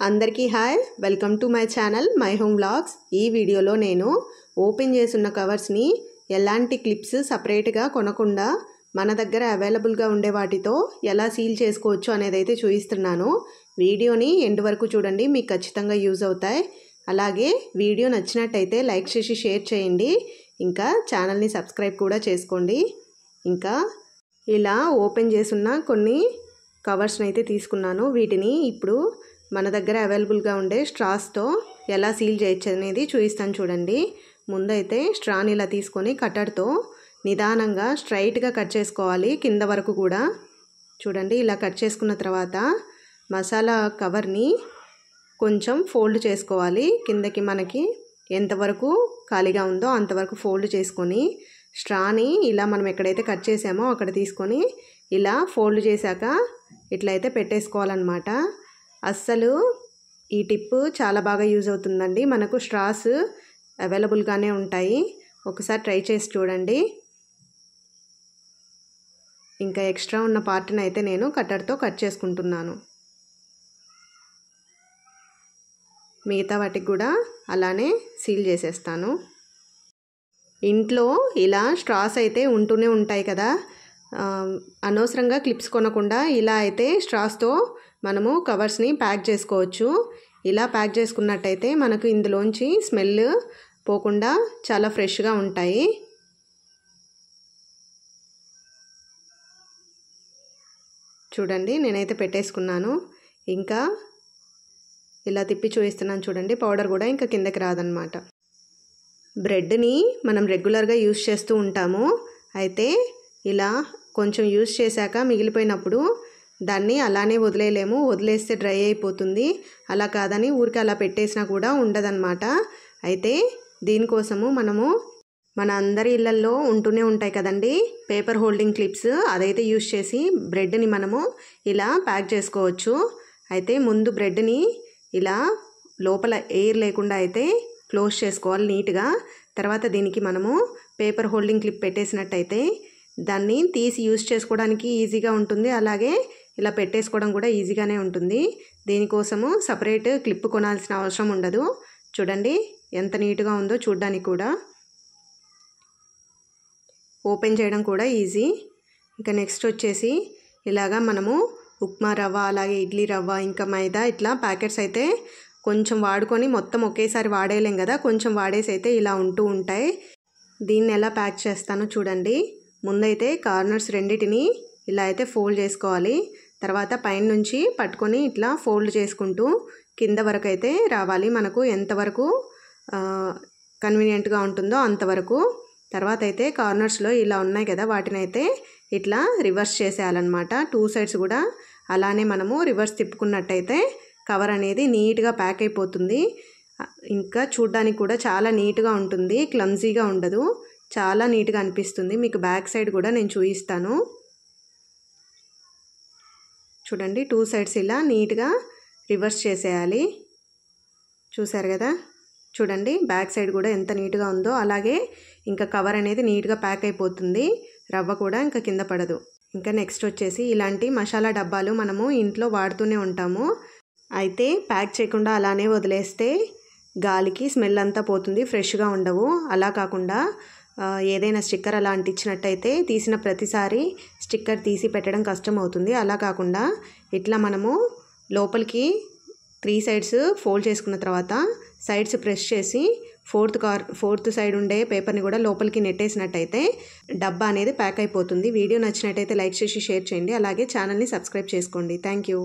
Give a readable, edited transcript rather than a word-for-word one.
అందరికీ hi, welcome to my channel my home vlogs. ఈ వీడియోలో నేను ఓపెన్ చేసున్న కవర్స్ని ఎలాంటి క్లిప్స్ సపరేట్గా కొనకుండా మన దగ్గర అవైలబుల్గా ఉండే వాటితో ఎలా సీల్ చేసుకోవచ్చు అనేది అయితే చూపిస్తున్నాను. వీడియోని ఎండ్ వరకు చూడండి, మీకు ఖచ్చితంగా యూజ్ అవుతాయి. అలాగే వీడియో నచ్చినట్టయితే లైక్ చేసి షేర్ చేయండి, ఇంకా ఛానల్ని సబ్స్క్రైబ్ కూడా చేసుకోండి. ఇంకా ఇలా ఓపెన్ చేసున్న కొన్ని కవర్స్ని అయితే తీసుకున్నాను. వీటిని ఇప్పుడు మన దగ్గర అవైలబుల్గా ఉండే స్ట్రాస్తో ఎలా సీల్ చేయొచ్చు అనేది చూపిస్తాను చూడండి. ముందైతే స్ట్రాని ఇలా తీసుకొని కట్టర్తో నిదానంగా స్ట్రైట్గా కట్ చేసుకోవాలి, కింద వరకు కూడా. చూడండి, ఇలా కట్ చేసుకున్న తర్వాత మసాలా కవర్ని కొంచెం ఫోల్డ్ చేసుకోవాలి. కిందకి మనకి ఎంతవరకు ఖాళీగా ఉందో అంతవరకు ఫోల్డ్ చేసుకొని స్ట్రాని ఇలా మనం ఎక్కడైతే కట్ చేసామో అక్కడ తీసుకొని ఇలా ఫోల్డ్ చేశాక ఇట్లయితే పెట్టేసుకోవాలన్నమాట. అస్సలు ఈ టిప్ చాలా బాగా యూజ్ అవుతుందండి. మనకు స్ట్రాస్ అవైలబుల్గానే ఉంటాయి, ఒకసారి ట్రై చేసి చూడండి. ఇంకా ఎక్స్ట్రా ఉన్న పార్ట్ని అయితే నేను కట్టర్తో కట్ చేసుకుంటున్నాను. మిగతా వాటికి కూడా అలానే సీల్ చేసేస్తాను. ఇంట్లో ఇలా స్ట్రాస్ అయితే ఉంటూనే ఉంటాయి కదా, అనవసరంగా క్లిప్స్ కొనకుండా ఇలా అయితే స్ట్రాస్తో మనము కవర్స్ని ప్యాక్ చేసుకోవచ్చు. ఇలా ప్యాక్ చేసుకున్నట్టయితే మనకు ఇందులోంచి స్మెల్ పోకుండా చాలా ఫ్రెష్గా ఉంటాయి. చూడండి, నేనైతే పెట్టేసుకున్నాను. ఇంకా ఇలా తిప్పి చూపిస్తున్నాను చూడండి, పౌడర్ కూడా ఇంకా కిందకి రాదనమాట. బ్రెడ్ని మనం రెగ్యులర్గా యూజ్ చేస్తూ ఉంటాము, అయితే ఇలా కొంచెం యూజ్ చేశాక మిగిలిపోయినప్పుడు దాన్ని అలానే వదిలేయలేము, వదిలేస్తే డ్రై అయిపోతుంది. అలా కాదని ఊరికి అలా పెట్టేసినా కూడా ఉండదన్నమాట. అయితే దీనికోసము మనము మన అందరి ఇళ్ళల్లో ఉంటూనే ఉంటాయి కదండి పేపర్ హోల్డింగ్ క్లిప్స్, అదైతే యూజ్ చేసి బ్రెడ్ని మనము ఇలా ప్యాక్ చేసుకోవచ్చు. అయితే ముందు బ్రెడ్ని ఇలా లోపల ఎయిర్ లేకుండా అయితే క్లోజ్ చేసుకోవాలి నీట్గా. తర్వాత దీనికి మనము పేపర్ హోల్డింగ్ క్లిప్ పెట్టేసినట్టయితే దాన్ని తీసి యూజ్ చేసుకోవడానికి ఈజీగా ఉంటుంది, అలాగే ఇలా పెట్టేసుకోవడం కూడా ఈజీగానే ఉంటుంది. దీనికోసము సపరేట్ క్లిప్ కొనాల్సిన అవసరం ఉండదు. చూడండి ఎంత నీట్గా ఉందో చూడడానికి కూడా, ఓపెన్ చేయడం కూడా ఈజీ. ఇంకా నెక్స్ట్ వచ్చేసి ఇలాగా మనము ఉప్మా రవ్వ, అలాగే ఇడ్లీ రవ్వ, ఇంకా మైదా, ఇట్లా ప్యాకెట్స్ అయితే కొంచెం వాడుకొని మొత్తం ఒకేసారి వాడేయలేం కదా, కొంచెం వాడేసి అయితే ఇలా ఉంటూ ఉంటాయి. దీన్ని ఎలా ప్యాక్ చేస్తానో చూడండి. ముందైతే కార్నర్స్ రెండిటిని ఇలా అయితే ఫోల్డ్ చేసుకోవాలి. తర్వాత పైన నుంచి పట్టుకొని ఇట్లా ఫోల్డ్ చేసుకుంటూ కింద వరకు అయితే రావాలి, మనకు ఎంతవరకు కన్వీనియంట్గా ఉంటుందో అంతవరకు. తర్వాత అయితే కార్నర్స్లో ఇలా ఉన్నాయి కదా, వాటిని అయితే ఇట్లా రివర్స్ చేసేయాలన్నమాట. 2 సైడ్స్ కూడా అలానే మనము రివర్స్ తిప్పుకున్నట్టయితే కవర్ అనేది నీట్గా ప్యాక్ అయిపోతుంది. ఇంకా చూడడానికి కూడా చాలా నీట్గా ఉంటుంది, క్లమ్జీగా ఉండదు, చాలా నీట్గా అనిపిస్తుంది. మీకు బ్యాక్ సైడ్ కూడా నేను చూపిస్తాను చూడండి. 2 సైడ్స్ ఇలా నీట్గా రివర్స్ చేసేయాలి. చూసారు కదా, చూడండి బ్యాక్ సైడ్ కూడా ఎంత నీట్గా ఉందో. అలాగే ఇంకా కవర్ అనేది నీట్గా ప్యాక్ అయిపోతుంది, రవ్వ కూడా ఇంకా కింద పడదు. ఇంకా నెక్స్ట్ వచ్చేసి ఇలాంటి మసాలా డబ్బాలు మనము ఇంట్లో వాడుతూనే ఉంటాము. అయితే ప్యాక్ చేయకుండా అలానే వదిలేస్తే గాలికి స్మెల్ అంతా పోతుంది, ఫ్రెష్గా ఉండవు. అలా కాకుండా ఏదైనా స్టిక్కర్ అలా అంటించినట్టయితే తీసిన ప్రతిసారి స్టిక్కర్ తీసి పెట్టడం కష్టం అవుతుంది. అలా కాకుండా ఇట్లా మనము లోపలికి 3 సైడ్స్ ఫోల్డ్ చేసుకున్న తర్వాత సైడ్స్ ప్రెస్ చేసి ఫోర్త్ సైడ్ ఉండే పేపర్ని కూడా లోపలికి నెట్టేసినట్టయితే డబ్బా అనేది ప్యాక్ అయిపోతుంది. వీడియో నచ్చినట్టయితే లైక్ చేసి షేర్ చేయండి, అలాగే ఛానల్ని సబ్స్క్రైబ్ చేసుకోండి. Thank you.